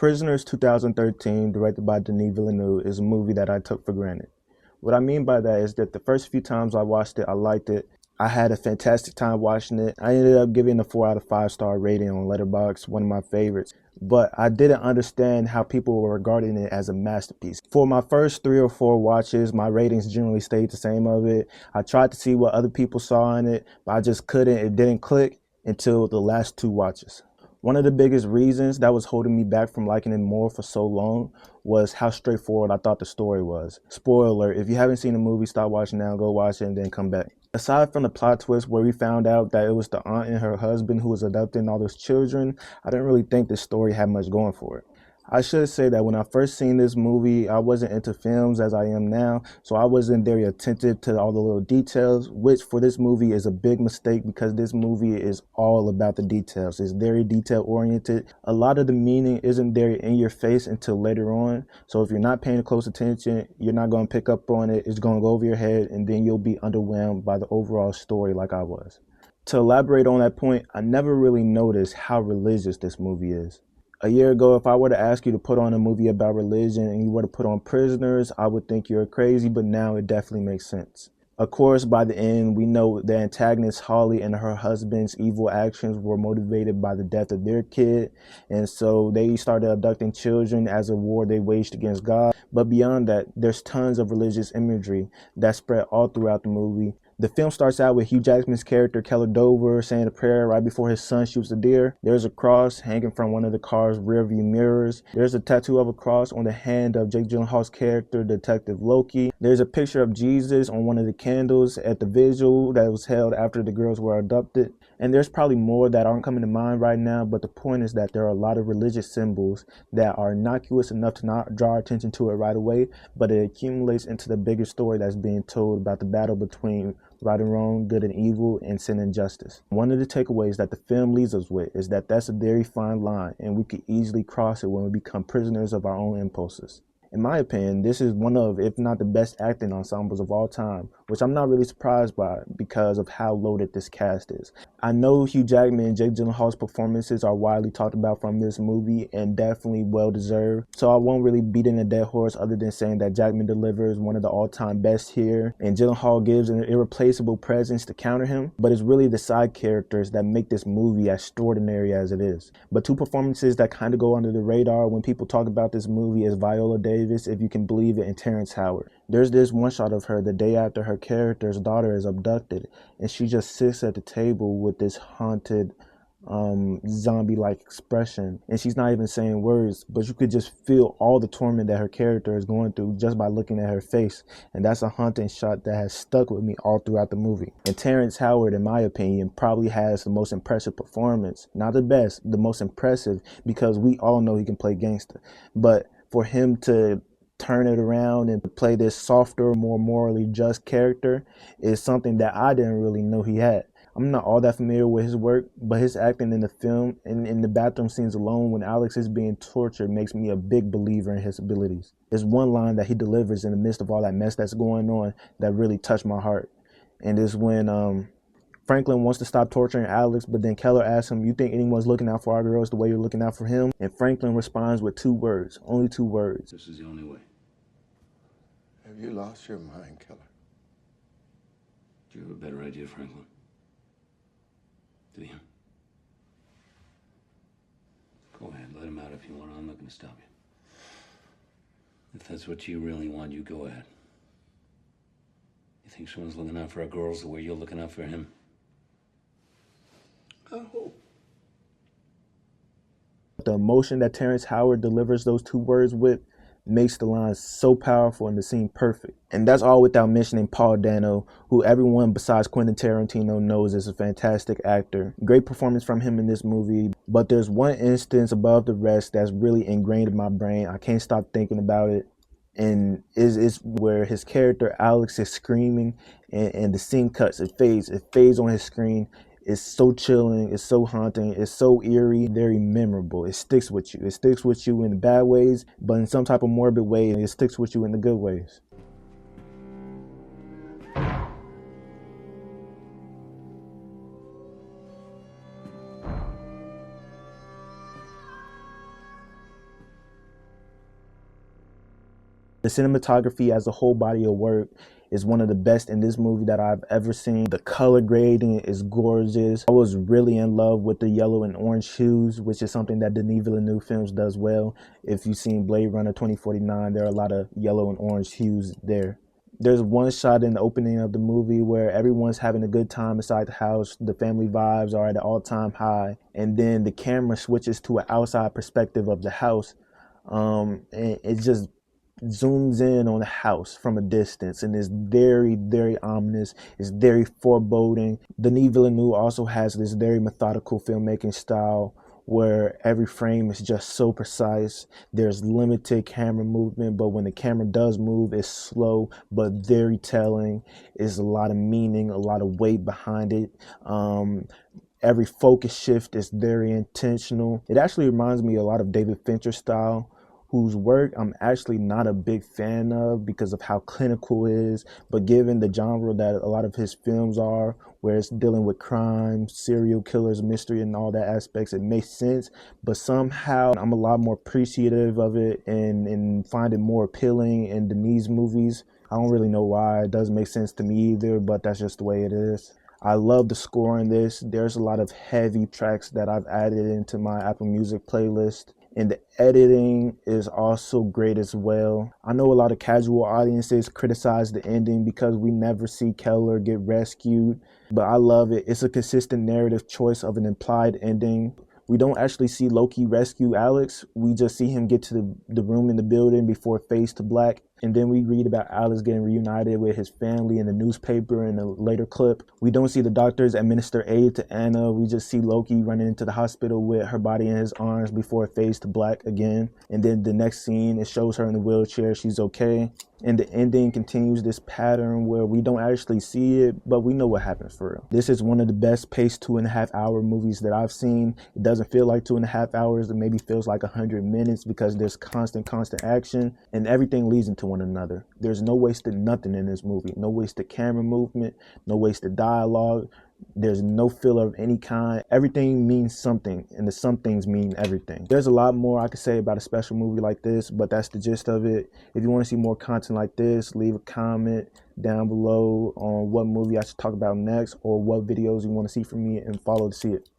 Prisoners 2013, directed by Denis Villeneuve, is a movie that I took for granted. What I mean by that is that the first few times I watched it, I liked it. I had a fantastic time watching it. I ended up giving a 4 out of 5 star rating on Letterboxd, one of my favorites. But I didn't understand how people were regarding it as a masterpiece. For my first 3 or 4 watches, my ratings generally stayed the same of it. I tried to see what other people saw in it, but I just couldn't. It didn't click until the last 2 watches. One of the biggest reasons that was holding me back from liking it more for so long was how straightforward I thought the story was. Spoiler alert, if you haven't seen the movie, stop watching now, go watch it, and then come back. Aside from the plot twist where we found out that it was the aunt and her husband who was adopting all those children, I didn't really think this story had much going for it. I should say that when I first seen this movie, I wasn't into films as I am now, so I wasn't very attentive to all the little details, which for this movie is a big mistake because this movie is all about the details. It's very detail oriented. A lot of the meaning isn't there in your face until later on, so if you're not paying close attention, you're not going to pick up on it. It's going to go over your head, and then you'll be underwhelmed by the overall story like I was. To elaborate on that point, I never really noticed how religious this movie is. A year ago, if I were to ask you to put on a movie about religion and you were to put on Prisoners, I would think you're crazy, but now it definitely makes sense. Of course, by the end, we know the antagonist Holly and her husband's evil actions were motivated by the death of their kid, and so they started abducting children as a war they waged against God. But beyond that, there's tons of religious imagery that spread all throughout the movie. The film starts out with Hugh Jackman's character, Keller Dover, saying a prayer right before his son shoots a deer. There's a cross hanging from one of the car's rearview mirrors. There's a tattoo of a cross on the hand of Jake Gyllenhaal's character, Detective Loki. There's a picture of Jesus on one of the candles at the vigil that was held after the girls were adopted. And there's probably more that aren't coming to mind right now, but the point is that there are a lot of religious symbols that are innocuous enough to not draw attention to it right away, but it accumulates into the bigger story that's being told about the battle between right and wrong, good and evil, and sin and justice. One of the takeaways that the film leaves us with is that that's a very fine line, and we could easily cross it when we become prisoners of our own impulses. In my opinion, this is one of, if not the best acting ensembles of all time, which I'm not really surprised by because of how loaded this cast is. I know Hugh Jackman and Jake Gyllenhaal's performances are widely talked about from this movie and definitely well deserved, so I won't really beat in a dead horse other than saying that Jackman delivers one of the all-time best here, and Gyllenhaal gives an irreplaceable presence to counter him, but it's really the side characters that make this movie as extraordinary as it is. But 2 performances that kind of go under the radar when people talk about this movie is Viola Davis, if you can believe it, and Terrence Howard. There's this one shot of her the day after her character's daughter is abducted, and she just sits at the table with this haunted zombie-like expression, and she's not even saying words, but you could just feel all the torment that her character is going through just by looking at her face, and that's a haunting shot that has stuck with me all throughout the movie. And Terrence Howard, in my opinion, probably has the most impressive performance. Not the best, the most impressive, because we all know he can play gangster, but for him to turn it around and play this softer, more morally just character is something that I didn't really know he had. I'm not all that familiar with his work, but his acting in the film and in the bathroom scenes alone when Alex is being tortured makes me a big believer in his abilities. There's one line that he delivers in the midst of all that mess that's going on that really touched my heart. And it's when Franklin wants to stop torturing Alex, but then Keller asks him, "You think anyone's looking out for our girls the way you're looking out for him?" And Franklin responds with 2 words, only 2 words. This is the only way. Have you lost your mind, Keller? Do you have a better idea, Franklin? Do you? Go ahead, let him out if you want. I'm not going to stop you. If that's what you really want, you go ahead. You think someone's looking out for our girls the way you're looking out for him? I hope. The emotion that Terrence Howard delivers those 2 words with makes the lines so powerful and the scene perfect. And that's all without mentioning Paul Dano, who everyone besides Quentin Tarantino knows is a fantastic actor. Great performance from him in this movie, but there's one instance above the rest that's really ingrained in my brain. I can't stop thinking about it. And is where his character Alex is screaming and the scene cuts, it fades on his screen. It's so chilling, it's so haunting, it's so eerie, very memorable. It sticks with you. It sticks with you in the bad ways, but in some type of morbid way, and it sticks with you in the good ways. The cinematography as a whole body of work is one of the best in this movie that I've ever seen. The color grading is gorgeous. I was really in love with the yellow and orange hues, which is something that Denis Villeneuve films does well. If you've seen Blade Runner 2049, there are a lot of yellow and orange hues there. There's one shot in the opening of the movie where everyone's having a good time inside the house. The family vibes are at an all-time high. And then the camera switches to an outside perspective of the house. And it just zooms in on the house from a distance, and it's very, very ominous. It's very foreboding. Denis Villeneuve also has this very methodical filmmaking style where every frame is just so precise. There's limited camera movement, but when the camera does move, it's slow but very telling. There's a lot of meaning, a lot of weight behind it. Every focus shift is very intentional. It actually reminds me a lot of David Fincher style, whose work I'm actually not a big fan of because of how clinical it is, but given the genre that a lot of his films are, where it's dealing with crime, serial killers, mystery, and all that aspects, it makes sense. But somehow I'm a lot more appreciative of it and find it more appealing in Denis movies. I don't really know why. It doesn't make sense to me either, but that's just the way it is. I love the score in this. There's a lot of heavy tracks that I've added into my Apple Music playlist. And the editing is also great as well. I know a lot of casual audiences criticize the ending because we never see Keller get rescued, but I love it. It's a consistent narrative choice of an implied ending. We don't actually see Loki rescue Alex. We just see him get to the room in the building before it fades to black. And then we read about Alex getting reunited with his family in the newspaper in a later clip. We don't see the doctors administer aid to Anna. We just see Loki running into the hospital with her body in his arms before it fades to black again. And then the next scene, it shows her in the wheelchair. She's okay. And the ending continues this pattern where we don't actually see it, but we know what happens for real. This is one of the best paced 2.5 hour movies that I've seen. It doesn't feel like 2.5 hours. It maybe feels like 100 minutes because there's constant action and everything leads into one another. There's no wasted nothing in this movie. No wasted camera movement, no wasted dialogue. There's no filler of any kind. Everything means something, and the some things mean everything. There's a lot more I could say about a special movie like this, but that's the gist of it. If you want to see more content like this, leave a comment down below on what movie I should talk about next or what videos you want to see from me, and follow to see it.